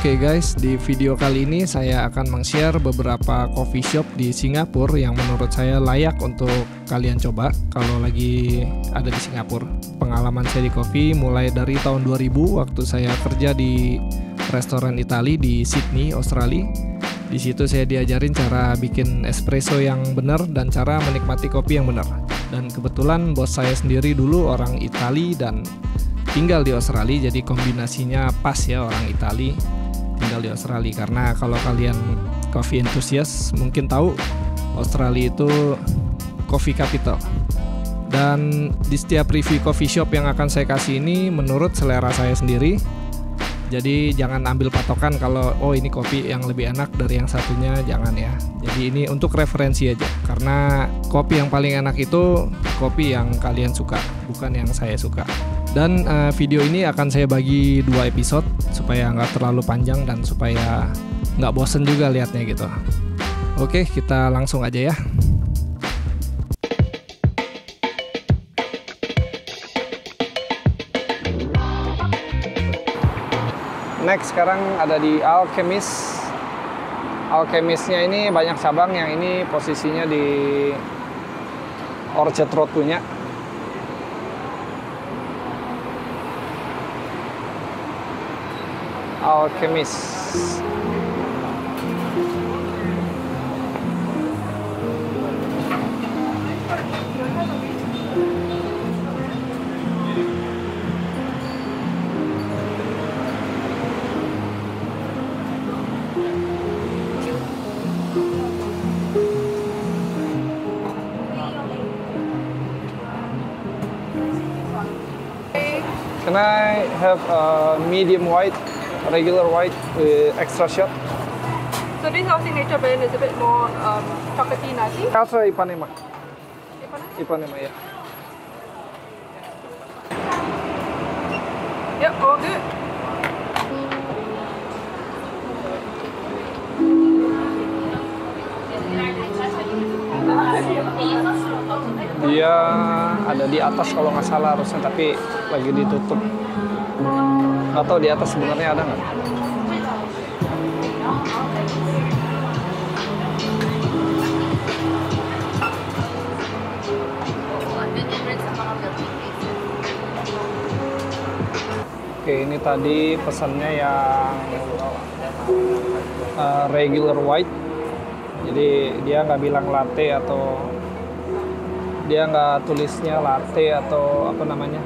Oke guys, di video kali ini saya akan meng-share beberapa coffee shop di Singapura yang menurut saya layak untuk kalian coba kalau lagi ada di Singapura. Pengalaman saya di kopi mulai dari tahun 2000 waktu saya kerja di restoran Itali di Sydney, Australia. Di situ saya diajarin cara bikin espresso yang benar dan cara menikmati kopi yang benar. Dan kebetulan bos saya sendiri dulu orang Itali dan tinggal di Australia, jadi kombinasinya pas ya, orang Itali tinggal di Australia. Karena kalau kalian coffee enthusiast mungkin tahu Australia itu coffee capital. Dan di setiap review coffee shop yang akan saya kasih ini menurut selera saya sendiri. Jadi jangan ambil patokan kalau ini kopi yang lebih enak dari yang satunya, jangan ya. Jadi ini untuk referensi aja. Karena kopi yang paling enak itu kopi yang kalian suka, bukan yang saya suka. Dan video ini akan saya bagi 2 episode supaya nggak terlalu panjang dan supaya nggak bosen juga liatnya gitu. Oke, kita langsung aja ya. Next, sekarang ada di Alchemist. Alchemistnya ini banyak cabang, yang ini posisinya di Orchard Road punya. Alchemist. Can I have a medium white, regular white with extra shot? So this our signature blend is a bit more chocolatey nutty. Also Ipanema. Ipanema? Ipanema, ya. Yep, all good. Dia ada di atas kalau nggak salah harusnya, tapi lagi ditutup. Nggak tahu di atas sebenarnya ada nggak? Oke, ini tadi pesannya yang regular white. Jadi dia nggak bilang latte, atau dia nggak tulisnya latte atau apa namanya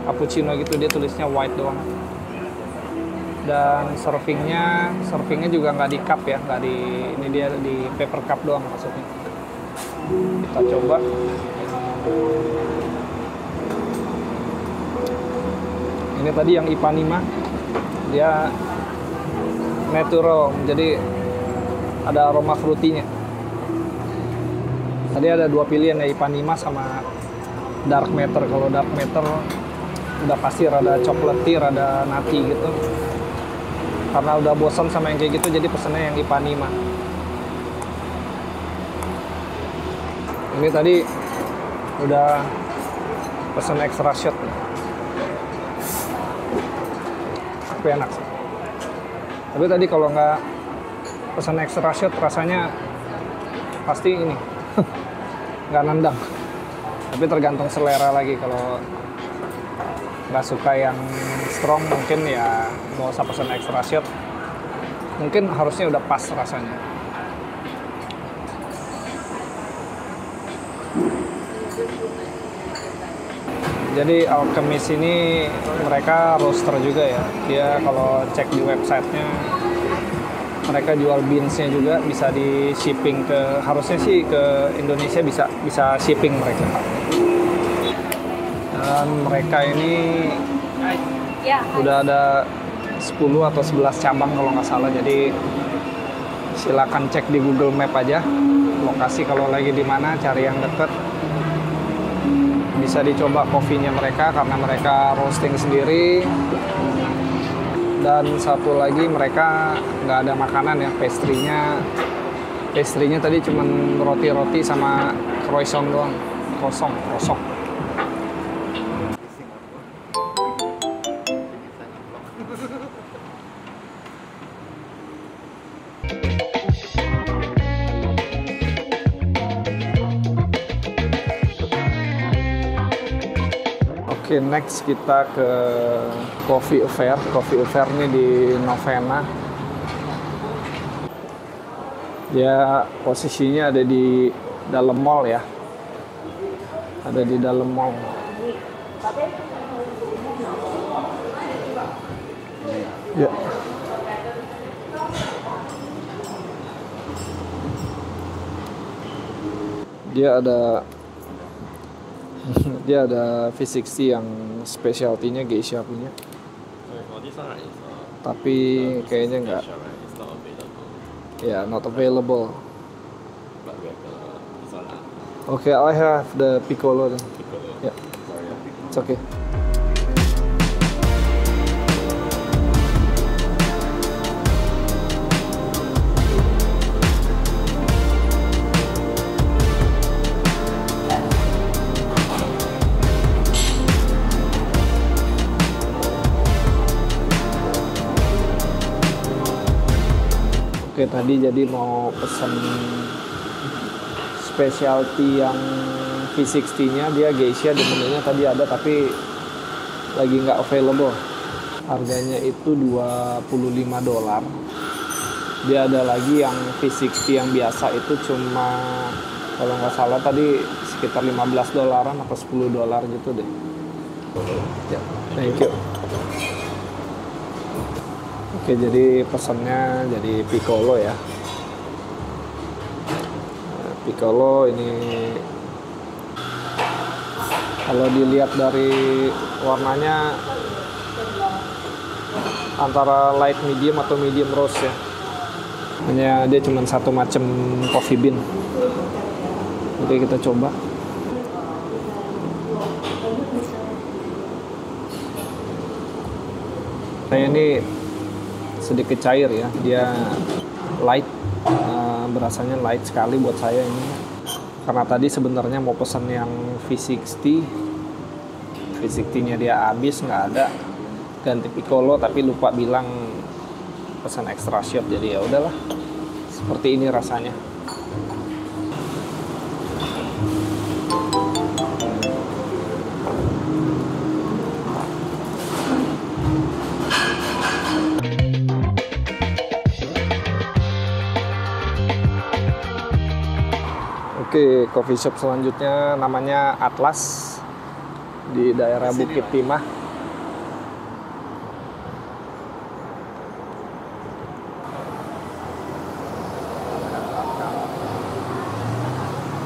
cappuccino gitu, dia tulisnya white doang. Dan servingnya juga nggak di cup ya, nggak di, ini dia di paper cup doang maksudnya. Kita coba. Ini tadi yang Ipanema, dia natural, jadi ada aroma fruity-nya. Tadi ada 2 pilihan ya, Ipanema sama dark matter. Kalau dark matter udah pasti rada chocolatey, rada nutty gitu. Karena udah bosan sama yang kayak gitu, jadi pesennya yang Ipanema. Ini tadi udah pesen extra shot. Tapi enak sih. Tapi tadi kalau nggak pesan extra shot rasanya pasti ini nggak nendang. Tapi tergantung selera lagi. Kalau nggak suka yang strong mungkin ya nggak usah pesan extra shot. Mungkin harusnya udah pas rasanya. Jadi Alchemist ini mereka roaster juga ya. Dia kalau cek di websitenya, mereka jual beansnya juga, bisa di shipping ke, harusnya sih ke Indonesia bisa shipping mereka. Dan mereka ini udah ada 10 atau 11 cabang kalau nggak salah. Jadi silakan cek di Google Map aja lokasi kalau lagi di mana, cari yang deket. Bisa dicoba kopinya mereka karena mereka roasting sendiri. Dan satu lagi, mereka nggak ada makanan ya, pastry-nya tadi cuman roti-roti sama croissant doang, kosong. Oke, next kita ke Coffee Affair. Coffee Affair ini di Novena. Dia posisinya ada di dalam mall ya. Ada di dalam mall. Ya. Dia ada V60 yang specialty-nya Geisha punya. Tapi kayaknya nggak. Ya, not available. Okay, I have the Piccolo then. Yeah, it's okay. Oke, tadi jadi mau pesen specialty yang V60-nya, dia Geisha di menunya tadi ada tapi lagi nggak available. Harganya itu $25. Dia ada lagi yang V60 yang biasa itu cuma kalau nggak salah tadi sekitar $15 atau $10 gitu deh. Ya, thank you. Oke, jadi pesannya jadi Piccolo ya. Piccolo ini kalau dilihat dari warnanya antara light medium atau medium roast ya. Hanya dia cuma satu macam coffee bean. Oke, kita coba. Saya ini sedikit cair ya, dia light, berasanya light sekali buat saya ini. Karena tadi sebenarnya mau pesan yang V60, V60-nya dia habis nggak ada, ganti Piccolo tapi lupa bilang pesan extra shot, jadi ya udahlah, seperti ini rasanya. Oke, coffee shop selanjutnya namanya Atlas di daerah Bukit Timah.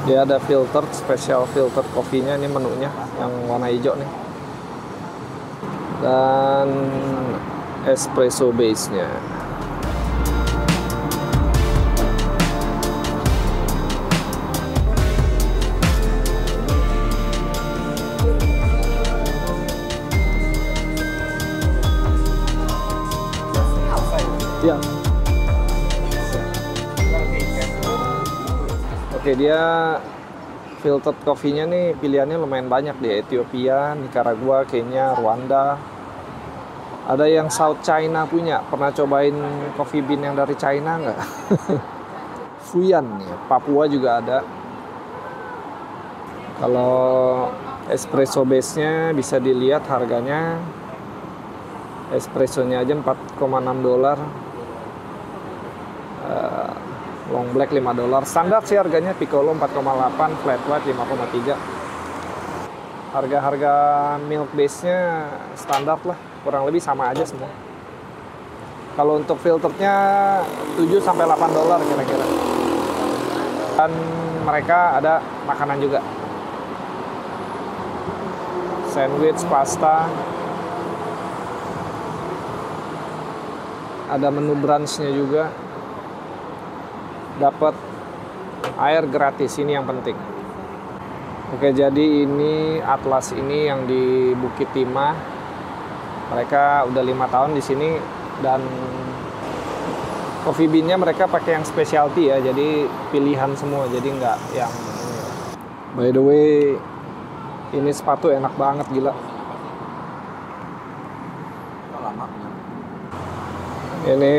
Dia ada filter, special filter kopinya, ini menunya yang warna hijau nih. Dan espresso base-nya. Ya. Oke, dia filtered coffee-nya nih pilihannya lumayan banyak di Ethiopia, Nicaragua, Kenya, Rwanda. Ada yang South China punya. Pernah cobain coffee bean yang dari China nggak? Fuyan ya, Papua juga ada. Kalau espresso base-nya bisa dilihat harganya. Espressonya aja $4,6. Long black $5. Standar sih harganya, Piccolo 4,8, flat white 5,3. Harga-harga milk base-nya standar lah, kurang lebih sama aja semua. Kalau untuk filternya $7-8 kira-kira. Dan mereka ada makanan juga. Sandwich, pasta. Ada menu brunch-nya juga. Dapat air gratis, ini yang penting. Oke, jadi ini Atlas ini yang di Bukit Timah. Mereka udah 5 tahun di sini dan coffee bean-nya mereka pakai yang specialty ya, jadi pilihan semua, jadi nggak yang. By the way, ini sepatu enak banget, gila. Ini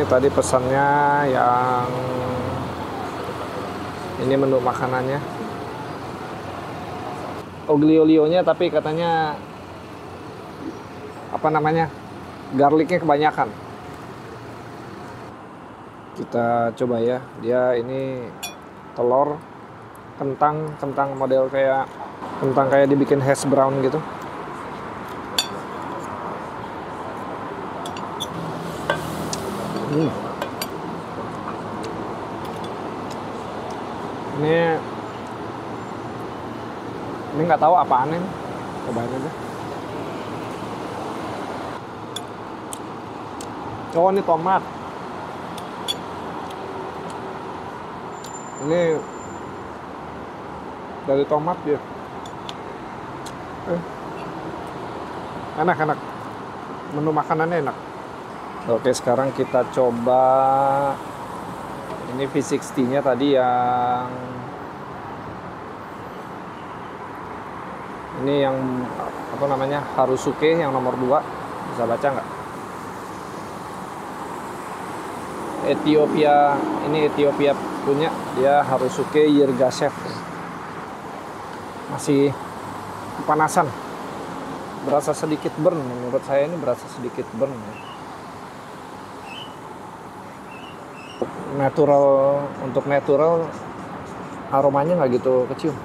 tadi pesannya yang ini menu makanannya. Oglio-olionya tapi katanya apa namanya, garlicnya kebanyakan. Kita coba ya, dia ini telur, kentang model kayak kentang kayak dibikin hash brown gitu. Ini nggak tahu apaan ini, cobain aja. Oh, ini tomat. Ini dari tomat dia. Enak. Menu makanannya enak. Oke, sekarang kita coba ini V60-nya tadi yang ini yang apa namanya, Harusuke yang nomor 2. Bisa baca nggak? Ethiopia, ini Ethiopia punya, dia Harusuke Yirgacheffe. Masih kepanasan, berasa sedikit burn. Menurut saya ini berasa sedikit burn. Untuk natural aromanya nggak gitu kecium.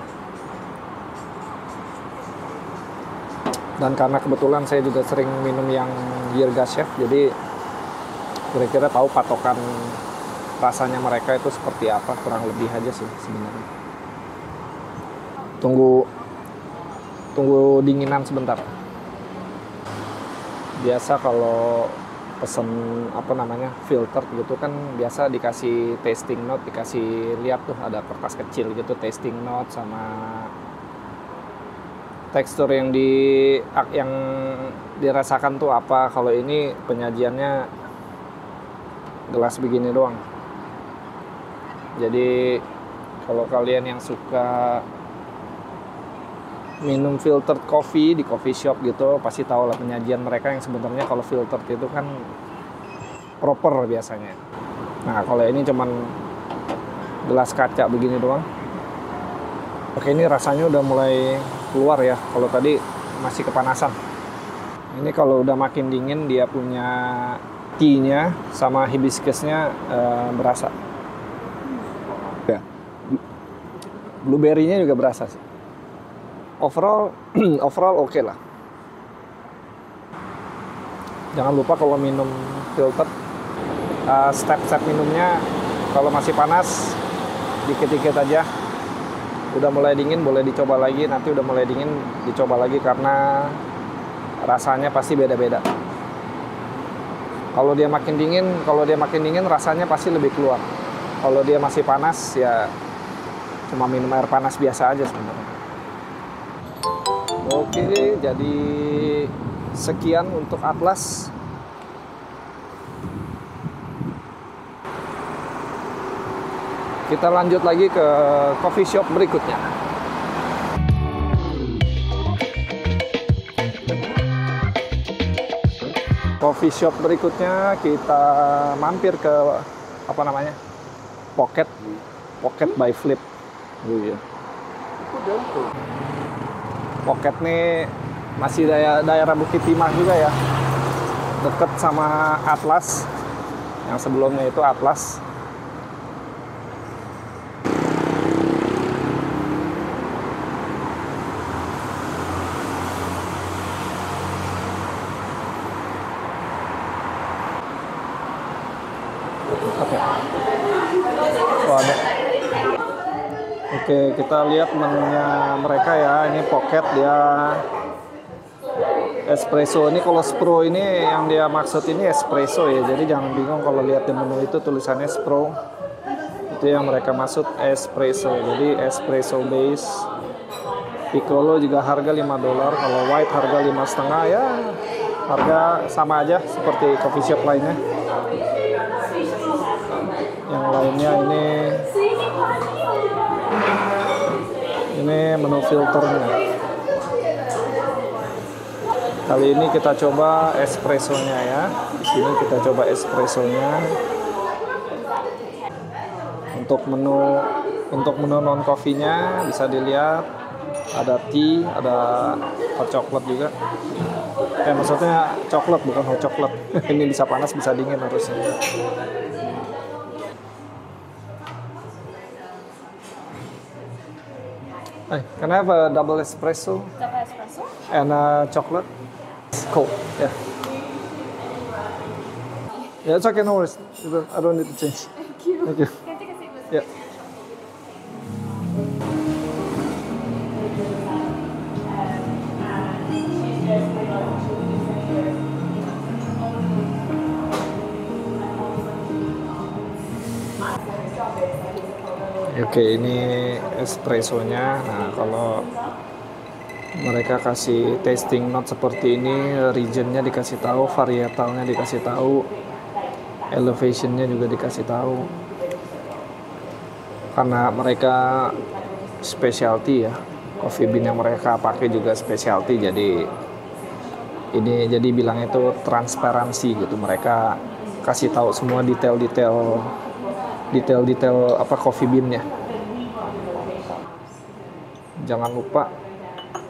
Dan karena kebetulan saya juga sering minum yang Yirgacheffe, jadi kira-kira tahu patokan rasanya mereka itu seperti apa, kurang lebih aja sih sebenarnya. Tunggu dinginan sebentar. Biasa kalau pesen apa namanya, filter gitu kan biasa dikasih tasting note, dikasih lihat tuh ada kertas kecil gitu tasting note sama tekstur yang dirasakan tuh apa. Kalau ini penyajiannya gelas begini doang. Jadi kalau kalian yang suka minum filtered coffee di coffee shop gitu, pasti tahu lah penyajian mereka yang sebenarnya kalau filtered itu kan proper biasanya. Nah, kalau ini cuman gelas kaca begini doang. Oke, ini rasanya udah mulai keluar ya. Kalau tadi masih kepanasan. Ini kalau udah makin dingin, dia punya tea-nya sama hibiscusnya berasa. Ya. Blueberry-nya juga berasa sih. Overall oke lah. Jangan lupa kalau minum filter, step-step minumnya kalau masih panas dikit-dikit aja. Udah mulai dingin boleh dicoba lagi, nanti udah mulai dingin dicoba lagi karena rasanya pasti beda-beda. Kalau dia makin dingin rasanya pasti lebih keluar. Kalau dia masih panas ya cuma minum air panas biasa aja sebenarnya. Oke, jadi sekian untuk Atlas. Kita lanjut lagi ke coffee shop berikutnya. Coffee shop berikutnya kita mampir ke apa namanya? Pocket by Flip. Pocket nih masih daerah Bukit Timah juga ya, deket sama Atlas. Yang sebelumnya itu Atlas. Oke, kita lihat menunya mereka ya. Ini Pocket, dia espresso. Ini kalau Spro ini yang dia maksud ini espresso ya. Jadi jangan bingung kalau lihat di menu itu tulisannya Spro. Itu yang mereka maksud espresso. Jadi espresso base. Piccolo juga harga $5. Kalau white harga 5,5 ya. Harga sama aja seperti coffee shop lainnya. Yang lainnya ini menu filternya. Kali ini kita coba espressonya ya. Di sini kita coba espressonya. Untuk menu non coffee-nya bisa dilihat Ada tea, ada hot chocolate juga. Maksudnya coklat bukan hot chocolate. Ini bisa panas bisa dingin harusnya. Hey, can I have a double espresso? Double espresso. And chocolate? Cold, yeah. Yeah, it's okay, no worries. I don't need to change. Thank you. Thank you. Can I take a seat with Yeah. Oke, ini espressonya. Nah, kalau mereka kasih tasting note seperti ini, regionnya dikasih tahu, varietalnya dikasih tahu, elevationnya juga dikasih tahu. Karena mereka specialty ya, coffee bean yang mereka pakai juga specialty, jadi ini jadi bilang itu transparansi gitu. Mereka kasih tahu semua detail-detail apa coffee bean-nya. Jangan lupa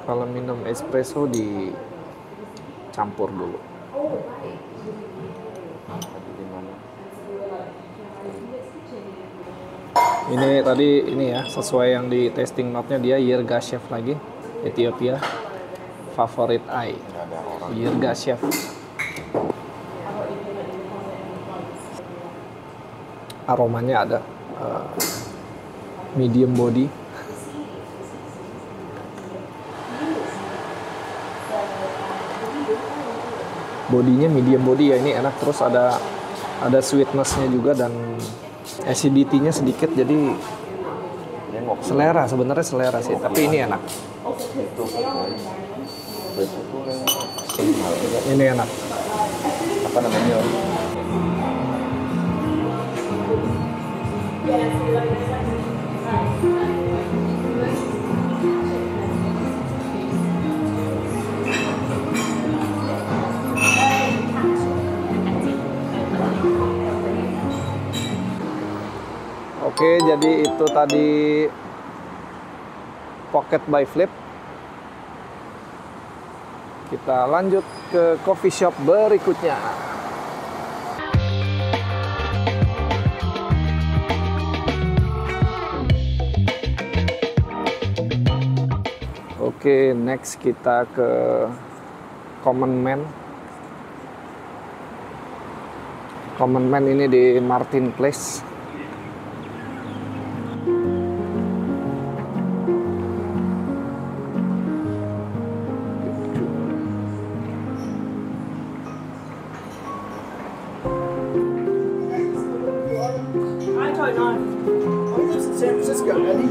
kalau minum espresso dicampur dulu. Ini tadi ini ya, sesuai yang di tasting note-nya dia Yirgacheffe lagi, Ethiopia. Favorit I. Yirgacheffe. Aromanya ada medium body. Bodinya medium body ya, ini enak, terus ada sweetness-nya juga dan acidity-nya sedikit, jadi selera, sebenarnya selera sih, tapi ini enak. Ini enak. Apa namanya? Oke, jadi itu tadi Pocket by Flip. Kita lanjut ke coffee shop berikutnya. Oke, next kita ke Common Man. Common Man ini di Martin Place. I don't know. Oh, he lives in San Francisco, doesn't he?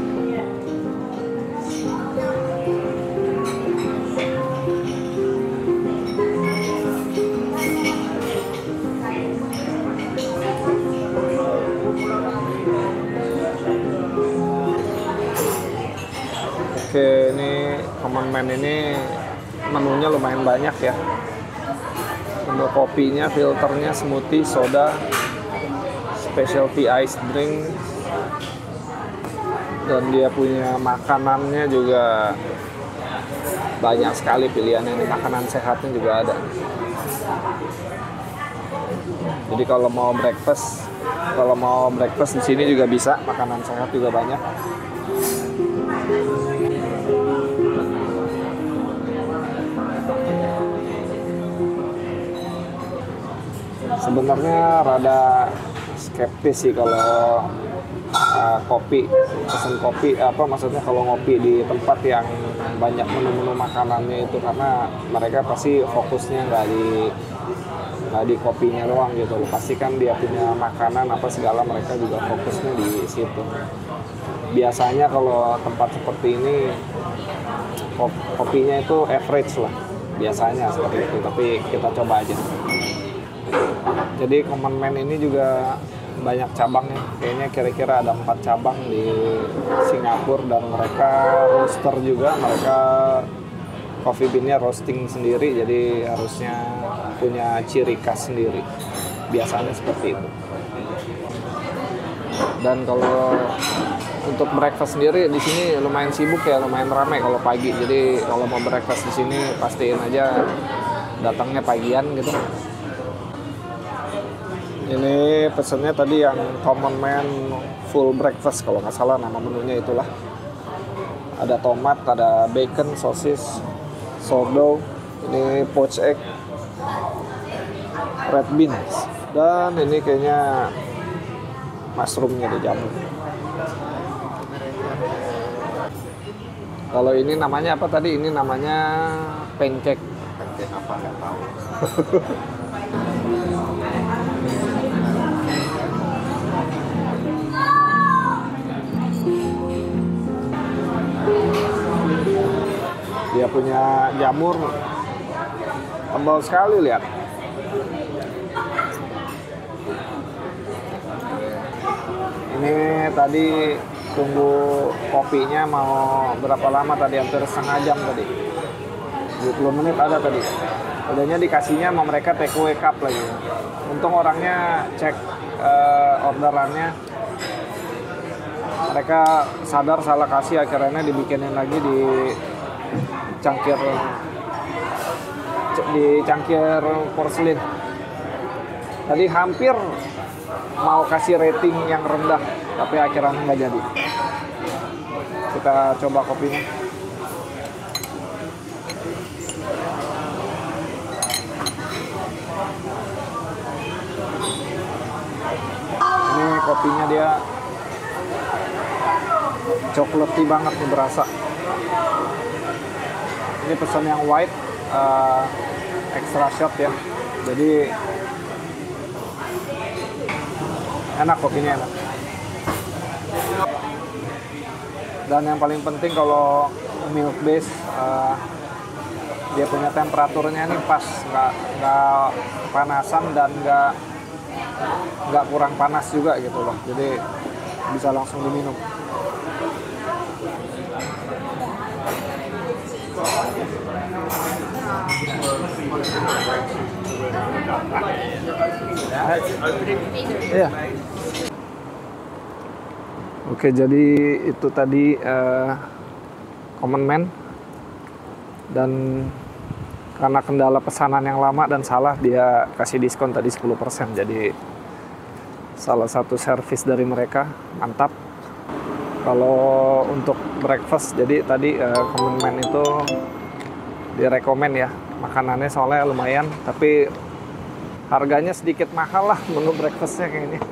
Oke, ini Common Man ini menunya lumayan banyak ya. Untuk kopinya, filternya, smoothie, soda, specialty ice drink, dan dia punya makanannya juga banyak sekali pilihannya. Ini makanan sehatnya juga ada. Jadi kalau mau breakfast di sini juga bisa, makanan sehat juga banyak. Sebenarnya rada skeptis sih kalau pesen kopi, maksudnya kalau ngopi di tempat yang banyak menu-menu makanannya itu, karena mereka pasti fokusnya nggak di kopinya doang gitu. Pasti kan dia punya makanan apa segala, mereka juga fokusnya di situ. Biasanya kalau tempat seperti ini kopinya itu average lah, biasanya seperti itu, tapi kita coba aja. Jadi Common Man ini juga banyak cabangnya, kayaknya kira-kira ada 4 cabang di Singapura, dan mereka roaster juga, mereka coffee bean-nya roasting sendiri, jadi harusnya punya ciri khas sendiri, biasanya seperti itu. Dan kalau Untuk breakfast sendiri di sini lumayan sibuk ya, lumayan ramai kalau pagi. Jadi kalau mau breakfast di sini pastiin aja datangnya pagian gitu. Ini pesennya tadi yang common man full breakfast kalau nggak salah nama menunya itulah. Ada tomat, ada bacon, sosis, sourdough, ini poached egg, red beans, dan ini kayaknya mushroomnya dijamu. Kalau ini namanya apa tadi? Ini namanya pancake. Pancake apa nggak tahu. Dia punya jamur tebal sekali, lihat. Ini tadi tunggu kopinya mau berapa lama tadi? Hampir setengah jam tadi. 20 menit ada tadi. Udahnya dikasihnya sama mereka take away cup lagi. Untung orangnya cek orderannya. Mereka sadar salah kasih, akhirnya dibikinin lagi di cangkir porselin. Tadi hampir mau kasih rating yang rendah, tapi akhirnya nggak jadi. Kita coba kopinya. Ini kopinya dia coklatty banget nih, berasa. Ini pesan yang white extra shot ya, jadi enak, kopinya enak. Dan yang paling penting kalau milk base, dia punya temperaturnya ini pas, nggak panasan dan nggak kurang panas juga gitu loh, jadi bisa langsung diminum. Iya. Oke, jadi itu tadi common man, dan karena kendala pesanan yang lama dan salah, dia kasih diskon tadi 10%. Jadi salah satu servis dari mereka, mantap. Kalau untuk breakfast, jadi tadi common man itu direkomen ya makanannya, soalnya lumayan, tapi harganya sedikit mahal lah menu breakfastnya kayaknya.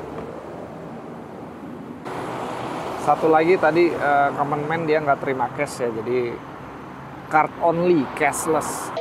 Satu lagi tadi common man dia nggak terima cash ya, jadi card only, cashless.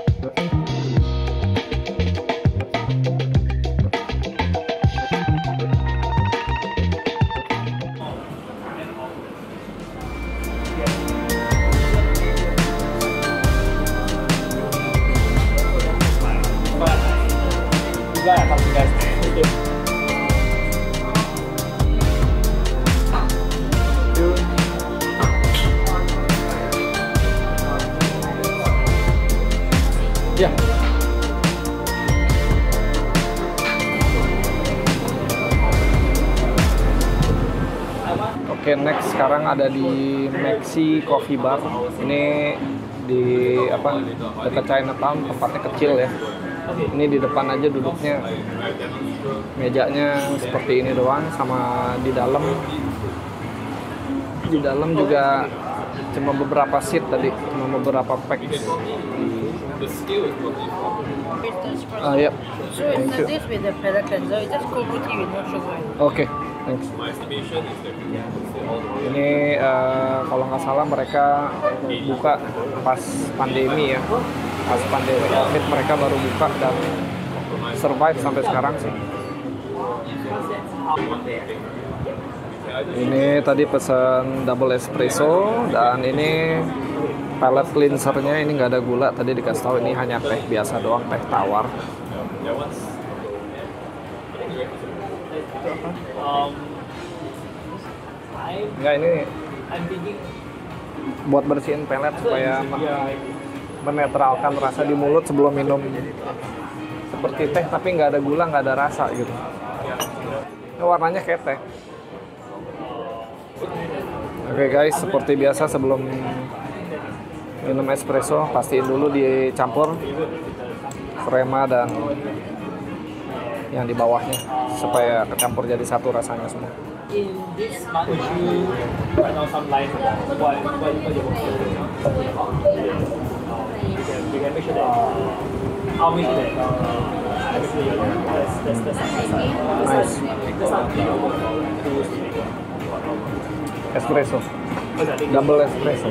Ya. Oke, next sekarang ada di Maxi Coffee Bar. Ini di dekat Chinatown, tempatnya kecil ya. Ini di depan aja duduknya, mejanya seperti ini doang, sama di dalam juga cuma beberapa seat tadi, cuma beberapa pack. Ya. So it's this with the palate cleanser, it's just cold tea with no sugar. Oke, thanks. Ini kalau nggak salah mereka buka pas pandemi ya. Pas pandemi COVID mereka baru buka dan survive sampai sekarang sih. Ini tadi pesan double espresso, dan ini palate cleansernya ini nggak ada gula, tadi dikasih tahu ini hanya teh biasa doang, teh tawar. Enggak, ini buat bersihin pelet supaya menetralkan rasa di mulut sebelum minum. Seperti teh tapi nggak ada gula, nggak ada rasa gitu. Ini warnanya kayak teh. Oke guys, seperti biasa sebelum minum espresso pastiin dulu dicampur krema dan yang di bawahnya supaya kecampur jadi satu rasanya semua. Nice. Espresso, double espresso.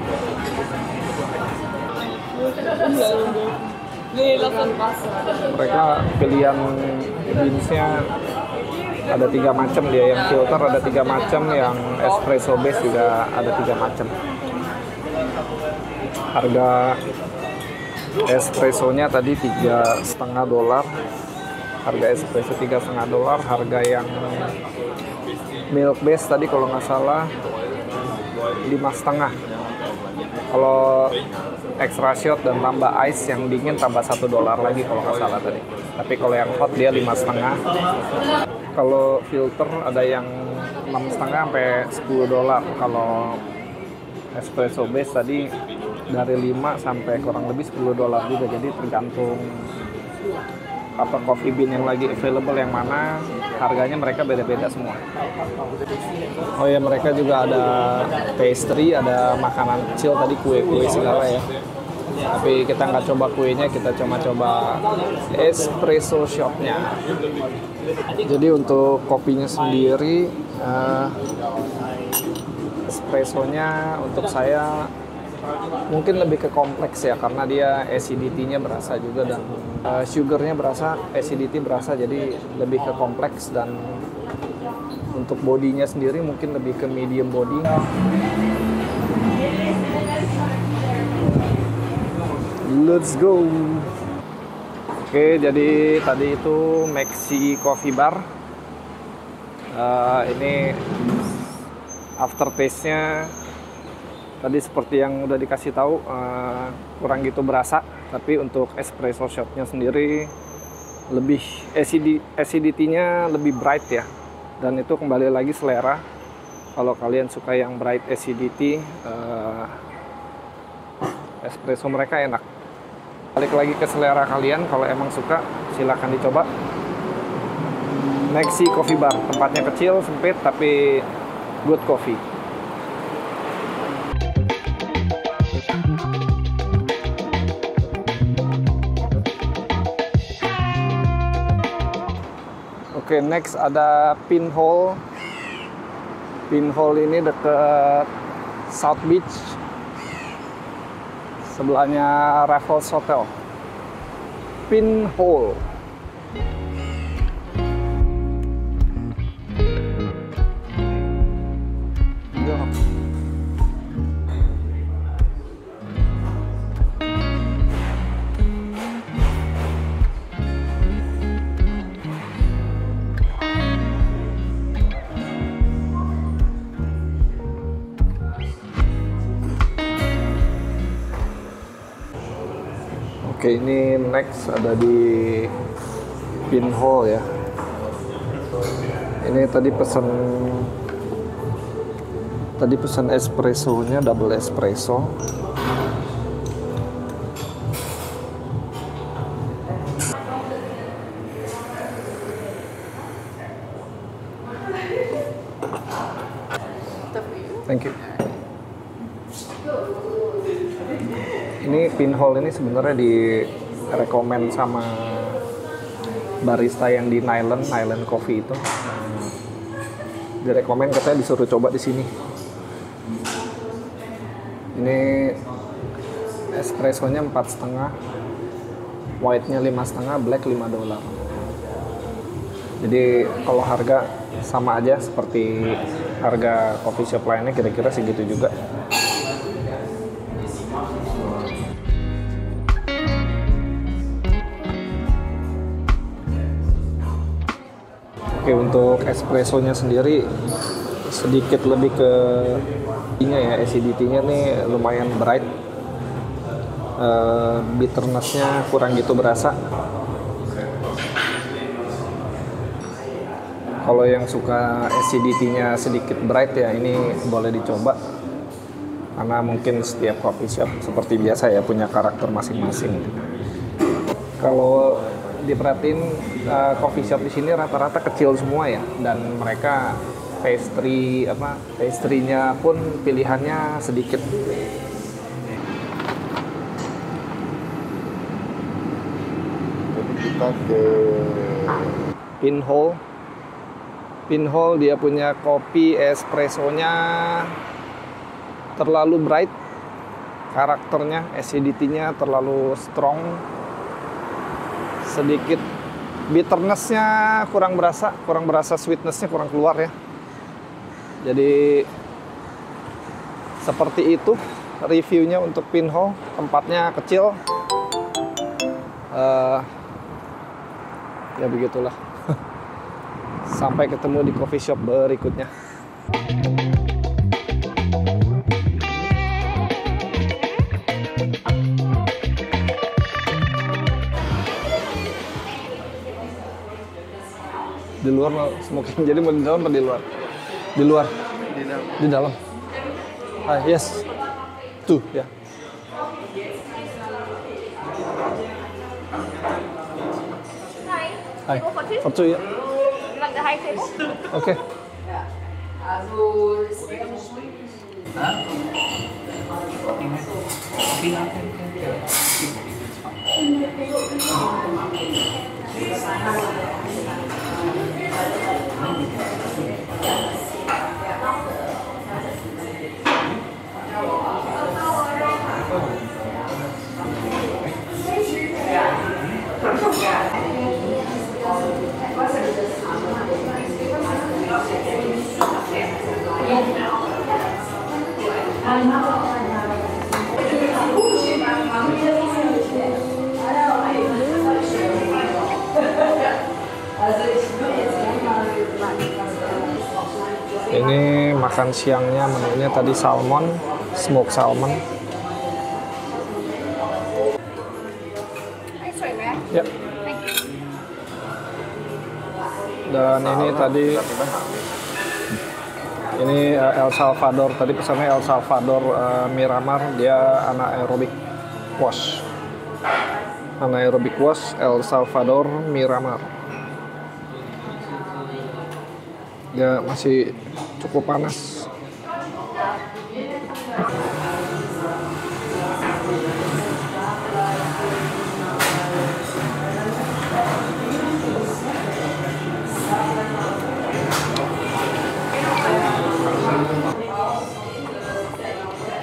Mereka pilihan beansnya ada 3 macam dia, yang filter ada 3 macam, yang espresso base juga ada 3 macam. Harga espressonya tadi $3,5, harga espresso $3,5, harga yang milk base tadi kalau nggak salah $5,5. Kalau extra shot dan tambah ice yang dingin tambah $1 lagi kalau nggak salah tadi. Tapi kalau yang hot dia $5,5. Kalau filter ada yang $6,5 sampai $10. Kalau espresso base tadi dari 5 sampai kurang lebih $10 juga. Jadi tergantung apa coffee bean yang lagi available yang mana, harganya mereka beda-beda semua. Oh ya, mereka juga ada pastry, ada makanan kecil tadi, kue-kue segala ya. Tapi kita nggak coba kuenya, kita cuma coba espresso shotnya. Jadi untuk kopinya sendiri, espressonya untuk saya mungkin lebih ke kompleks ya, karena dia acidity-nya berasa juga dan sugarnya berasa, acidity berasa, jadi lebih ke kompleks. Dan untuk bodinya sendiri mungkin lebih ke medium body. Let's go. Oke, jadi tadi itu Maxi Coffee Bar. Ini aftertaste-nya tadi seperti yang udah dikasih tahu, kurang gitu berasa. Tapi untuk espresso shotnya sendiri lebih acidity-nya lebih bright ya. Dan itu kembali lagi selera. Kalau kalian suka yang bright acidity, espresso mereka enak. Balik lagi ke selera kalian, kalau emang suka silahkan dicoba. Maxi Coffee Bar, tempatnya kecil, sempit, tapi good coffee. Oke, next ada Pinhole. Pinhole ini deket South Beach, sebelahnya Raffles Hotel. Pinhole. Oke, ini next ada di Pinhole ya. Ini tadi pesan espressonya double espresso. Thank you. Ini Pinhole ini sebenarnya direkomend sama barista yang di Nyland Coffee itu. Direkomend, katanya disuruh coba di sini. Ini espressonya 4,5, white-nya 5,5, black $5. Jadi kalau harga sama aja seperti harga coffee shop lainnya, kira-kira segitu juga. Oke, untuk espressonya sendiri sedikit lebih ke acidity-nya nih lumayan bright. Bitterness-nya kurang gitu berasa. Kalau yang suka acidity-nya sedikit bright ya, ini boleh dicoba. karena mungkin setiap coffee shop seperti biasa ya punya karakter masing-masing. Kalau diperhatiin coffee shop di sini rata-rata kecil semua ya, dan mereka pastry-nya pun pilihannya sedikit. Jadi kita ke Pinhole dia punya kopi espressonya terlalu bright, karakternya, acidity-nya terlalu strong, sedikit bitterness-nya kurang berasa sweetness-nya kurang keluar ya. Jadi seperti itu reviewnya untuk Pinhole. Tempatnya kecil, ya begitulah. Sampai ketemu di coffee shop berikutnya. Di luar mau smoking, jadi mau di dalam atau di luar? Di luar. Di dalam. Yes. Tuh ya. Hi. For two, ya. Like the high table? Oke. Ini makan siangnya, menunya tadi salmon, smoked salmon. Ya. Dan ini tadi El Salvador, tadi pesannya El Salvador Miramar, dia anaerobic wash. Anaerobic wash El Salvador Miramar. Ya masih cukup panas.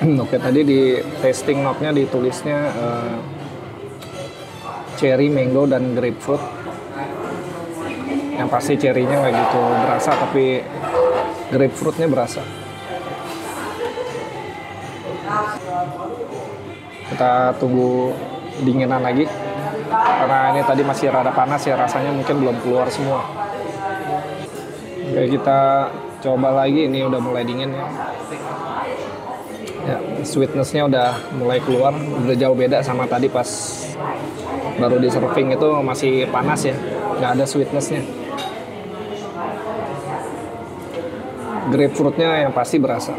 Oke, tadi di tasting note-nya ditulisnya cherry, mango, dan grapefruit. Yang pasti cherry-nya nggak gitu berasa, tapi grapefruit-nya berasa. Kita tunggu dinginan lagi, karena ini tadi masih rada panas ya, rasanya mungkin belum keluar semua. Oke, kita coba lagi, ini udah mulai dingin ya. Ya, sweetness-nya udah mulai keluar, udah jauh beda sama tadi pas baru di serving itu masih panas ya, nggak ada sweetness-nya. Grapefruitnya yang pasti berasa,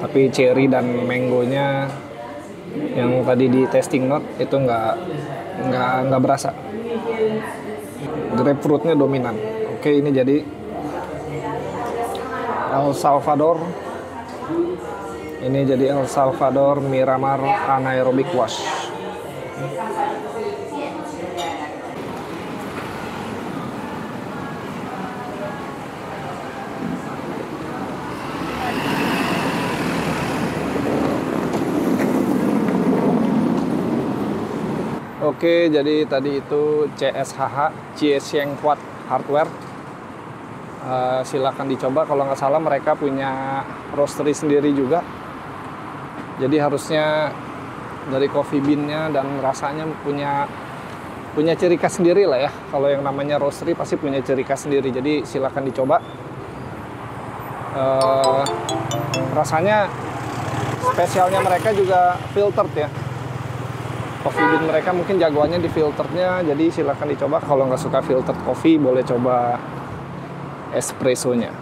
tapi cherry dan mangonya yang tadi di tasting note itu nggak berasa. Grapefruitnya dominan. Oke, ini jadi El Salvador. Ini jadi El Salvador Miramar Anaerobic Wash. Oke, jadi tadi itu CSHH, Chie Sieng Huat Hardware. Silakan dicoba, kalau nggak salah mereka punya roastery sendiri juga. Jadi harusnya dari coffee bean-nya dan rasanya punya ciri khas sendiri lah ya. Kalau yang namanya roastery pasti punya ciri khas sendiri. Jadi silakan dicoba. Rasanya spesialnya mereka juga filtered ya. Coffee bean mereka mungkin jagoannya di filternya, jadi silakan dicoba. Kalau nggak suka filtered coffee, boleh coba espressonya.